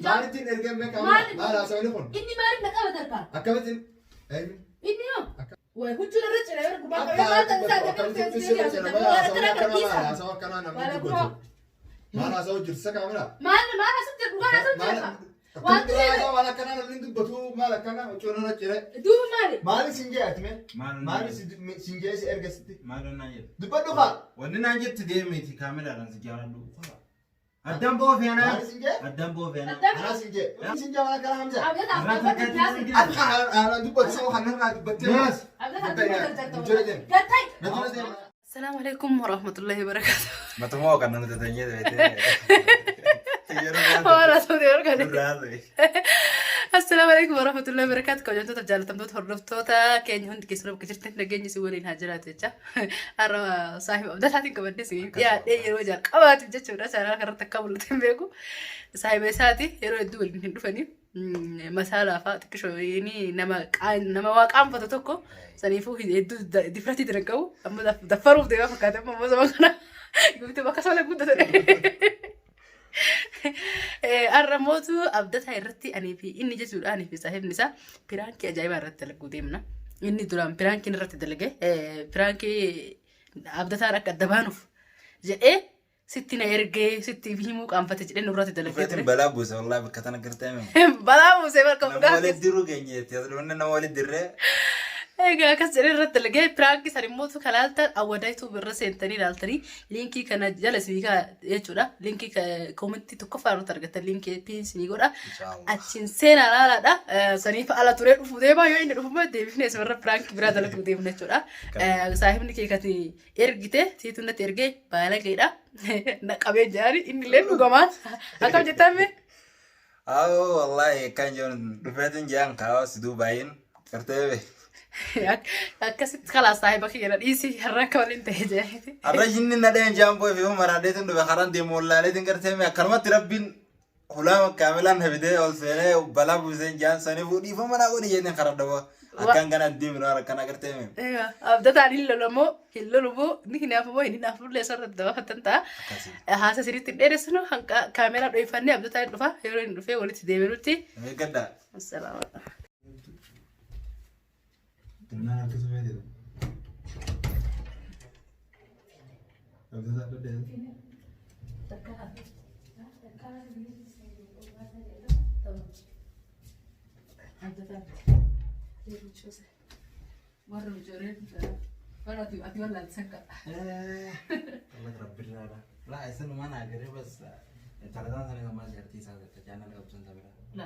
Maalitiin ergamee qaama maal haasawaa inni kun? Inni maaliif na qaba tarkaa? Akkamitiin? Inni yoo? Way huccuu irra ciree bara gubbaa qabee maal ta'e isaa haasawaa akkanaa namni gochuu. Maal haasawaa jirsa kaamila? Maal haasawaa jirtu dhugaa haasawaa jirta? Wanti maal akkanaa namni dubbatu maal akkanaa huccuu irra ciree? Duuba maali? Maali sinjee atime? Maali sinjee si ergasitti? Maal naan jedhu? Dubbadhu faa? Wanni naan jettu deemiti kaameraadhaan si jaaladhu. Addaan boo feena. Maali sinjee? Addaan boo feena. Ana sinjee. Sinjee maal akkanaa hamza? Abdata abdata nyaasi. Ana dubbatu soo hanarraa dubbattee maas? السلام عليكم ورحمة الله وبركاته. ما تموك أنا نتتنيد السلام عليكم ورحمة الله وبركاته. كوجنتو تجالة تمدود هربتوتا كين هند كسرب كتير نجني سوالين هاجرات يجا. أرى صاحب أبدا هاتين كمان نسي. يا إيه يروجع كوات يجا شورا سارا كرت كمل تنبيكو. صاحب ساتي يروي الدول من فني. مسألة فاتك شو يعني نما واقعم فتوكو. سنيفو هي دفرتي دركو. أما دفروا ديما فكاتم ما زمان كنا. قلت بقى سوالي كنت الرموتو أبدتها الرتي أني في إني جزء أني في صاحب نساء برانكي أجايبها رت لقوديمنا إني درام برانكي نرت دلقة برانكي أبدتها رك الدبانوف جاء ستنا يرجع ستي فيهمو كم فتجي لأنه رت دلقة فتن بلا بوس والله بكتنا كرتهم بلا بوس بركم نوالد درو جنيه تيادلون نوالد درة إيه كسر الرت لقى برانكي سريموتو كلالتا أودايتو بالرسين تاني لالتري لينكي كان جالس بيكا يجورا لينكي كومنتي تكفر ترجت اللينكي بينس نيجورا أتشين سينا لا لا سنيف على طريق فوديما يوين رفما ديفنس مرة برانكي براد لك فوديما نجورا صاحبني كي كتي إرجته تيتونا ترجع بالا كيدا نكابي جاري إني لين بقمان أكمل جتامي والله كان جون رفعتن جان كاوس دوباين كرتبه أكسب خلاص صاحبك كيرا إيسي هراك ولا أنت هجاي الرجل ندين جامبو في هم راديتن بخارن دي مولا ليتن كرتهم كلمة ربين هلا كاملا هبده والفعل وبلا بوزين جان سنة فودي فما نقول يجين خرد دوا أكان كنا ديم نورا كنا كرتهم أيوة أبدا تاني اللولمو نحن نافو هني نافو لسر الدوا فتنتا هذا سيري تدرسنو هنك كاميرا دويفني أبدا تاني دفع هيروين دفع ولي تديميروتي كده السلام Nah, aku sampai itu. Habis itu deh. لا اسمه ما ناقري بس تردان سنة ما جرتي ساعة تجانا لك بسنت بلا لا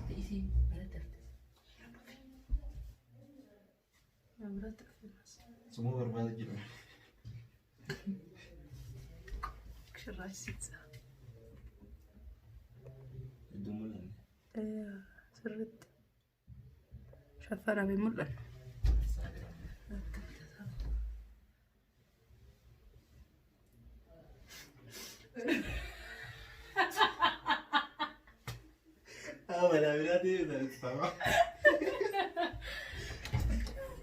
تيسي semua berbalik gitu. Keras sih. Itu mulan. Seret. Syafara bimulan. Mana berarti dari sama.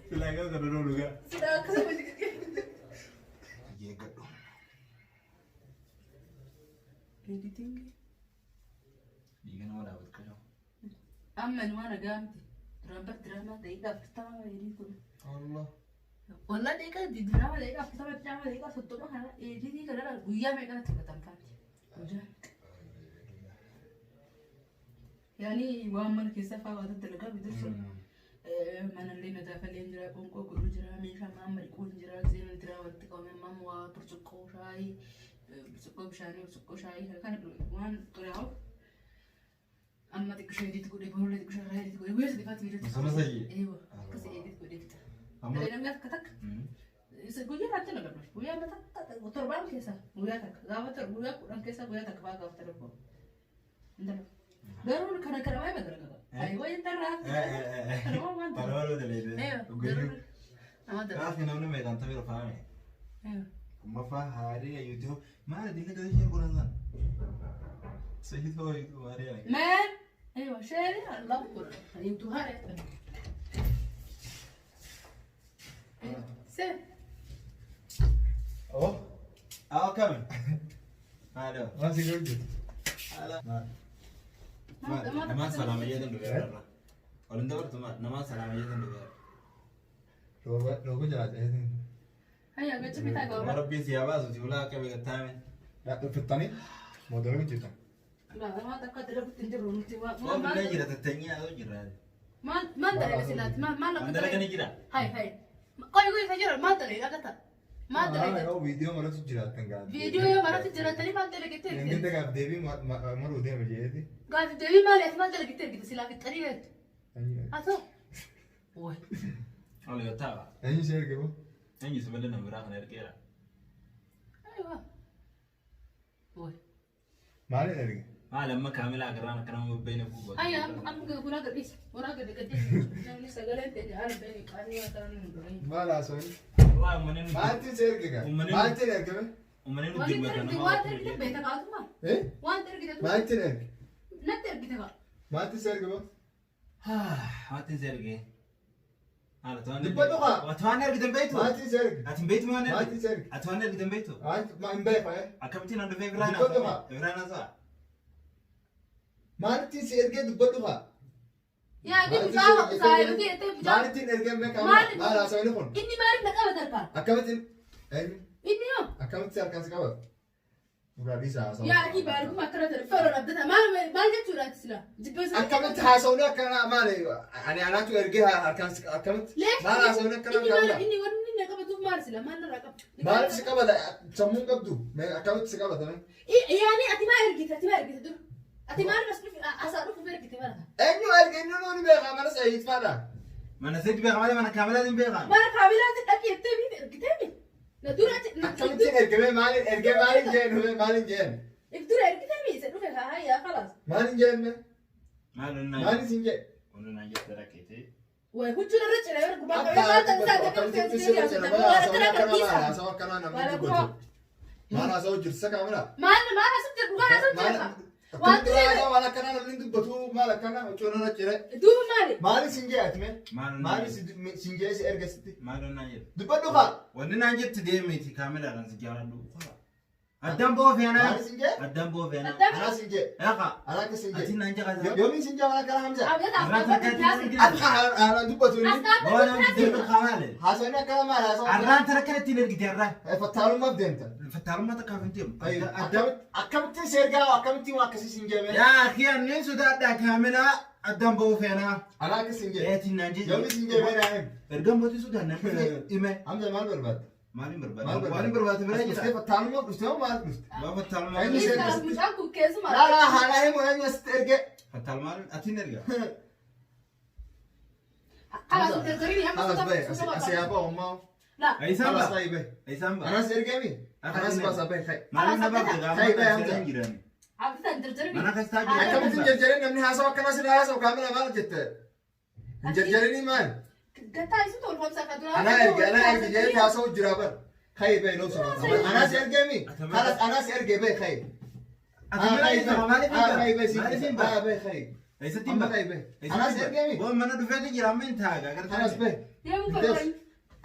Silakan ke dulu juga. Silakan sama juga. Iya gak dong. Jadi tinggi. Iya kan mau dapat kerja. Aman mana ganti. Drama deka pertama ini pun. Allah. Wallah deka di drama deka pertama deka satu mah ini kadang guya mereka tuh tempat. Udah. Yani Muhammad kisah fawat terlega betul. mana lena da falen jira konko ko jira mi shama amri ko jira zeno jira watti ko men mamwa bursuko shayi kan wan toraw amma dik shaydi ko de bolu dik shaydi ko wes di fat video sama saja ewa kasi edit ko de amma lena ngat katak isa guya ratte na gablo guya mata motor ban kesa guya tak gawatar guya kudan kesa guya tak ba gawatar ko ndalo garun kana kana mai magana أيوة يترى. Parolo delle idee. أيوة. Fino a un mega tanto vero fame. أيوة. Ma fa hari ya YouTube. Ma dille che dici con nan. Sei tu YouTube Maria. Man. أيوة شاري الله كله. يمتو هاري. سه. Oh. Ah, come. Halo. Masih kerja. nama salam aja tuh dulu. Kalau ntar bertemu nama salam aja tuh dulu. Logo jalan ini. Ayo agak cepet agak orang. Orang bisi apa sih ulah kayak begitu tamen. Ya petani modalnya cerita. Nah, orang tak kata dapat tinjau rumah tiwa. Oh bila jira tetenya atau jira. Mana dari sini? Mana? Anda lagi nih jira. Hai. Kau saja mana dari agak tak? Mana dari? Oh video mana tuh cerita kan? Video yang mana tuh cerita tadi mana dari kita? Yang kita gak Devi malu dia menjadi. Gak Devi mana dari kita silap tadi kan? Atau? Wah. Oh lihat tahu. Ini share ke bu? Ini sebenarnya berapa nih kira? Ayo. Wah. Mana lagi? Lama kami lah kerana mau bina buku. Ayo, am gak guna gadis, orang gede gede. Jangan segala yang ada dari kami atau nih. Mana soal? Wah, mana nih? Mana share ke kan? Mana share ke? Mana nih Wanti dia terus makan wanti kita beta kau tuh mah. Wanti kita tuh. Mana share? Nanti kita kau. Mana share ke bu? Mati serge. Tuan. Di betul kah? Tuan ada di tempat itu. Mana share? Atin bait mana? Mana share? Tuan ada di tempat itu. Main baik ya? Akam cina ada Febrana. Di betul kah? Febrana sah. Mana share ke di betul kah? Ya, di bawah saya itu Mana share ke mereka? Mana soal ini pun? ini mari nak apa terpa? Akamat Ini yo. akamat share kan sekarang? Bukan bisa. Ya, ini baru makan terus. Kalau ada mana curhat sila. Jepun. Akamat hasilnya karena mana? Anak tuh ergi akamat. Mana hasilnya karena kamu? Ini nak apa tuh mari sila mana rakap. Mana sih kamu ada? Semua kamu tuh. Akamat sih kamu ada? Iya ni ati mari gitu tuh. Ati mari mas asal lu kuber gitu mana? Enyu ergi nunu ni bega mana saya ispada. Mana sih dia kamera mana kamera di bega. Mana kabila ati itu kita ni. Nah dulu ati. Akamat sih ergi malin jen. Itu ergi kita ni. Saya lupa ya kalas. Malin jen me. Mana nanya. Malin sinje. Mana nanya terakiti. Wah, hujan ada cerah ya. Mana asal jursa kamera? Mana asal cerah. Waktu itu malah karena nanti betul malah karena cuma cerah. Itu mari. Malin sinje atme. Mana Sinje si erga siti. mana nanya. Dupa duka. Wani nanya today meti kamera kan sejarah dulu. Adam bawa Viana. Malin sinje. Adam bawa Viana. Anak sinje. Ya kak. Anak sinje. Atin nanya kan. Yomin sinje malah karena Hamzah. Apa Dupa tuh ini. Bawa nanya dia kamera. Hasilnya karena malah. Arran terakit tilir gitu arran. Fatalum mabdenta. Fatarum mata kafin tim. Akamat serga akamat tiwa kasih sinje me. Ya akhiran ni sudah ada kamera. Adam bawa Viana. Anak sinje. Tin nanya. Yomin sinje me na. Ergam batu sudah nanti. Ime. Hamzah mal berbat. Malin berbat. Malin berbat berapa? Saya fatalum mab ustaz mal ustaz. Bawa fatal mal. Ini saya- aku kesu La la halahe mo yang serga. Fatal mal. Atin erga. Alas terjadi apa Alas bay. Siapa omau? Lah, Aisan Alas ba? bay bay. Aisan ba? Anas serga mi. Anas Akan pas bay kai. Malin na ba? Kai ba Hamzah? Jalan jiran. apa terjadi? Mana kas tadi? Akamat jerjere namni hasaw kana sila hasaw kamera mal jette. Jerjere ni man. Gata itu tuh kalau misalkan tuh. Ana ergi jadi hasaw jurabar. Kai bay no sama. Anas serga mi. Alas anas erga bay kai. Kai ba? Malin ba? Kai bay si. Malin ba? Bay kai. Aisan Amma timba. kai bay. Anas erga mi. Wah mana dufet jiran main taga. Anas bay. Ya bukan.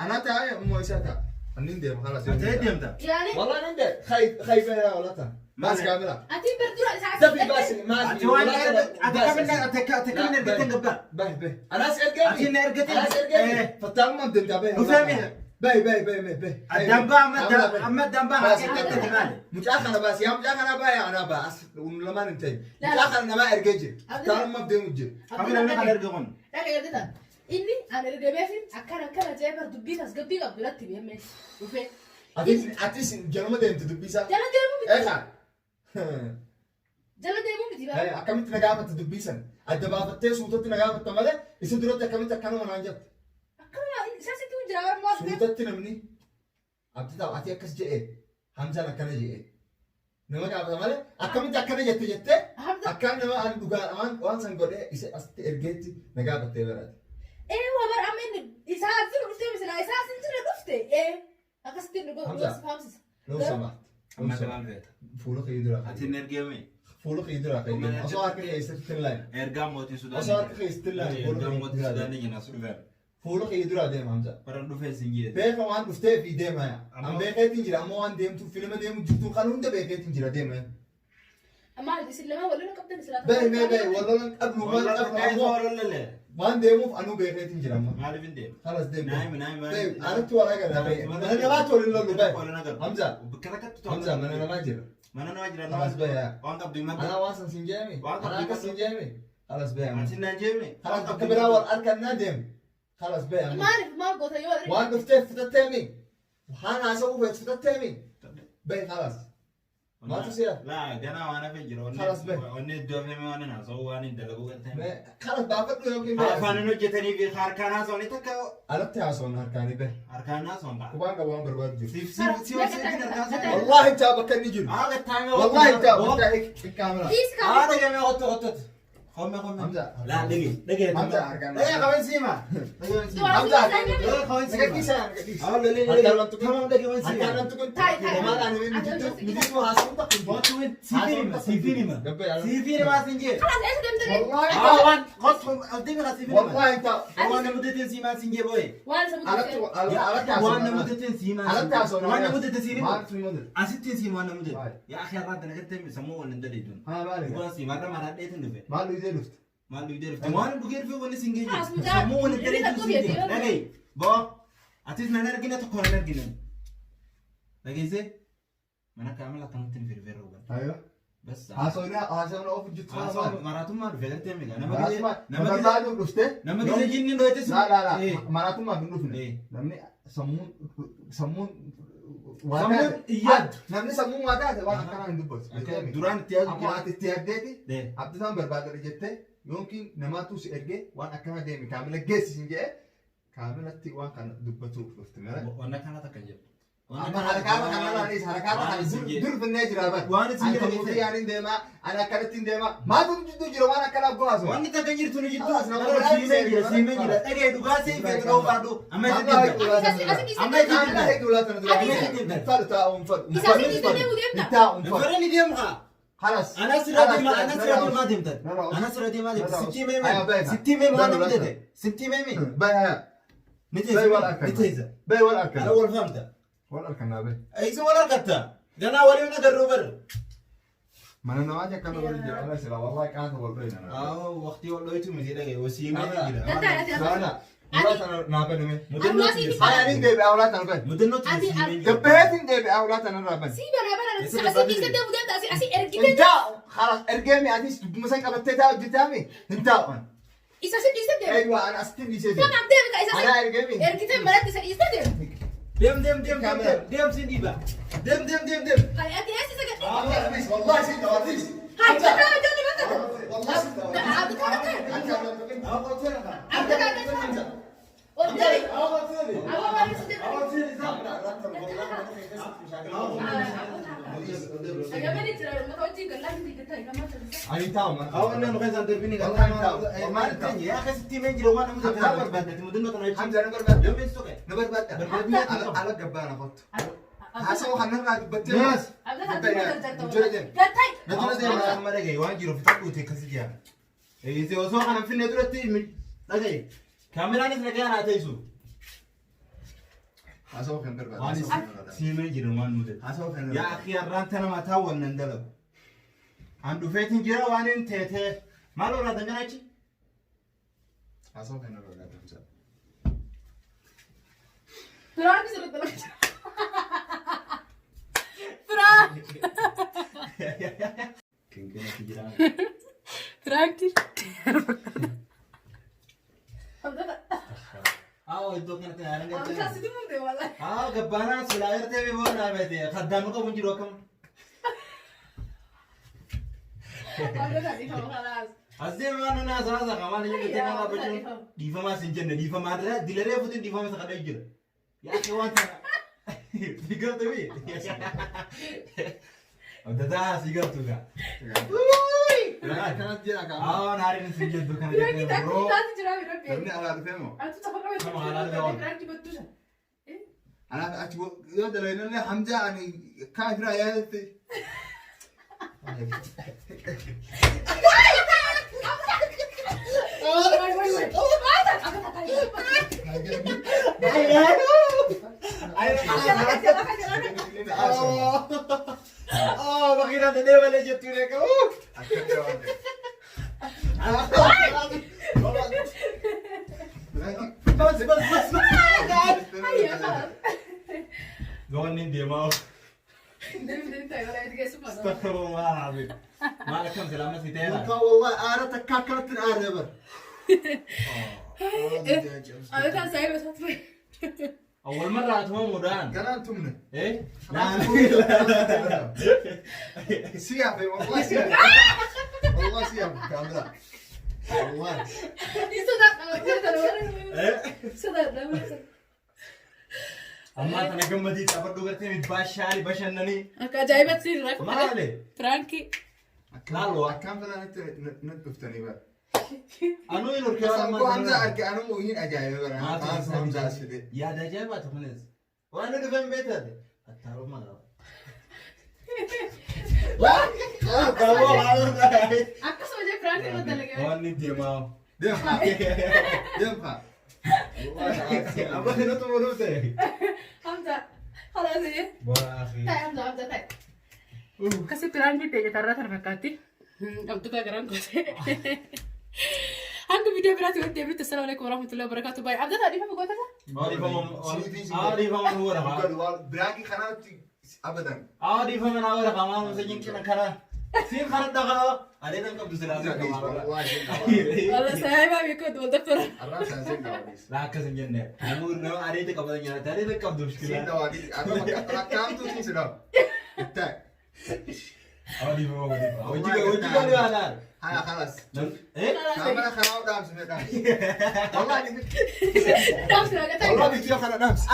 Anak tahu mau isata. Anin dia malas. Ada diam tak? Ya nih. والله عنده خاي بها ولا تا ماس كاملة Ati berdua saat. تبي بس ماس Acuan ada kita ngebak. به أنا أسأل قبل Atin ergetin. أنا أسأل قبل فتاة ما بدنا به Ufahmi? به Damba amma damba hakikat timali. مش أخنا بس يا مش أخنا بقى أنا بس ولما ننتهي مش أخنا ما أرجع فتاة ما بدنا نجي Kami nak ergegon. Nah kayak gitu. Ini ada regebesin akan aja berdubbi tas gebi gak berat tiba men. Ufe. أتيس جنوم ده أنت تبيسا Jalan mu إيه خا Jalan mu tiba. أكمل تنجابة تدبيسا الدبابة تيس وتوت تنجابة تملا يصير أكمل تكانوا من عنجت Akan saya situ jalan mau. سوتت نمني أبتدا أتي أكس جاء همزة نكنا جاء نما كابا ماله أكمل تكنا جت أكان نما أنا دوغان وان سنقول إيش أست إرجعتي نجابة تبرد هو بر أمين إسحاق زر رفته مثلا إسحاق سنتنا رفته أكستي نقول Hamza. فهمت. لو سمحت Amma tamam vet. فولو خيدرا Atin ergemi. فولو خيدرا خيدرا أصلا كذا يستللاين Ergam moti sudah. أصلا كذا يستللاين Ergam فولو moti sudah خيدرا ni jena surver. فولو خيدرا ده همزة Parang dufet singgit. بيخ وان بفتح في دم هيا أم بيخ تنجرا أم وان دم تو فيلم دم جبتو قانون ده بيخ تنجرا دم هيا ما ادري سلمه ولا لا قبل سلامه باي والله قبل ما نديمو انو بيخيت نجرم خلاص ديم نايم انا تو ولا قال انا ما تقول له باي حمزه حمزه انا ما اجر خلاص باي انا واصل سنجامي انا كسنجامي خلاص باي خلاص كبرا والاركان نادم خلاص باي ما اعرف ما قلت ايوه واقف فتتامي وحانا اسوي فتتامي باي خلاص ما تصير لا انا وانا في جرو خلاص بيه وني دوفي ما انا ناسو وانا دلغو قلت خلاص باقط له يمكن اركان نجتني في خاركانا سوني تكا قلبت يا سون اركاني به اركانا سون وبان قوان برباد سيف والله انت بكني جن والله انت الكاميرا انا جميع قطت خم لا دقي حمزه اركان ايه خوين سيما حمزه ايه خوين سيما كيسا اه لا تمام دقي وين سيما اركان انت كنت ما انا نجيبو حاسبتك بوتوين سيفيني ما سنجي والله وان قصهم قدامي سيفيني والله انت وانا مدتين سيما سنجي بوي وانا مدتين سيما وانا مدتين سيما اسيتين سيما وانا مدت يا اخي راد انا قلت سموه ولا ندليدون ها بالك يقول سيما ما راديت ندفع ما له يزلفت ما له يدير وانا بغير في ولا سنجي سموه ولا ندليدون لغي بو اتيس نرجنا تكون نرجنا لغي زي ما انا كامل تمتن في الفيرو ايوه بس حاسونا اوف جت مراتم ما فيلم تيمي انا ما بعد دوسته نما كده جنين دويتس لا مراتم ما بنوفنا نمني سمون اياد نمني سمون وادات وانا كان عندي بس دوران تياز اما اتيادتي عبد السلام برباد رجته يمكن نماتو سيرجي وانا كان ديمي كامل جيس سنجي كامل تي وان كان دبتو فستمره وانا كان تكنجب اما حركات دور في النجر ابد وانا سنجي يعني ديما انا كانت ديما ما تجدو جرو وانا كان ابغاز وانا تكنجر تنجد سيمي جرا اجي دوغاسي في دو بادو اما هيك ولا تندرو فرتا فرني ديمها خلاص انا سرادي ما دمت ستي ميم وانا مدد ستي ميم نتيزه باي ولا اكل انا اول فهمت ولا الكنا به ايش ولا كتا جنا ولي نقدر بر ما انا ما كان ورجع ولا سلا والله كانت والبين انا وقتي والله يتم زي وسيم لا اولاد انا نابن مدن انا ندي باولاد انا بن مدن جبهت ندي باولاد انا رابن سيبا انا اسي كده ودمت اسي ارجيت انت خلاص ارجمي اديس مثلا قبتها قدامي انت إذا سد ايوه انا استني سيدي كم عم تعمل إذا انا ارجمي ارجيت مرات سد دم سيدي با دم هاي أنت أسي سكت والله سيدي وديس هاي بتاع جوني بتاع والله سيدي كاميرا نتلقى أنا تيسو حاسو كان برباد سيمي جرمان مدد يا أخي الرانتنا ما تاول نندلو عنده فيتن جرا وانين تيته ما لو راد نجناچي حاسو كان برباد فرانك سرت لك فرانك كينكنا تجرا فرانك itu kan ada aku kasih tuh deh malah kebana selair teh mana bete khadam ko bunjiro kam ada tadi kamu kelas azde mana na sa kamal ye kete na bajun diva ma sinjenne diva ma dra dilare futin diva ma sakada jira ya ke wanta sigar to bi ada da sigar to ga كانت جينا كان نارين سجد كان bro تبني على فهمه انت تفكر انا اتبو يود لين حمزه يعني كافر يا بخير هذا ده ولا جت لك دماغ دم تاي ولا يتقسم هذا استغفر الله العظيم ما لك كم سلامة في تيرا والله انا تكاكلت الاربر انا كان سايب بس هتفي اول مرة اتمام ودان قال انتم من ايه لا سيافي والله سيافي والله سيافي كاملة والله صدق اما انا قمتي تبدو قلت لي باشالي بشنني اكا جايبه تصير ما عليه فرانكي لا كم فلا نتفتني بقى انو ينور بس كلام أبو حمزة أركي أنا مو هين أجايب بقى ما أنا تنسى حمزة أسفل يا ده جابت خنز وانا دفن بيتها دي التعرف ما لا اكا سو جاي فرانكي بدل هو ندي ما دمها ابغى هنا تمرته حمزه خلاص ايه بورا اخي تاي حمزه تاي كسي فرانكي تيجي ترى ترفكاتي ام تبقى غران كوسه عندكم فيديو براتي ودي بيت السلام عليكم ورحمه الله وبركاته باي عبد الله دي فما قلتها عادي فمن هو رقم براكي خنات أبدا عادي فمن هو رقم ما مسجين كنا كنا سين خرج دخل علينا قبل سلام والله سايبه بيكون والدكتور الرأس زين دواليس لا كسر جنة نقول نو عليك قبل جنة تاري قبل زين مشكلة دواليس أنا كام تو تين سلام التاك عادي فما قلت وجهك اللي هذا هلا خلاص ايه كامل خلاص دام سمعت والله نفس الوقت والله بيجي خلاص نفس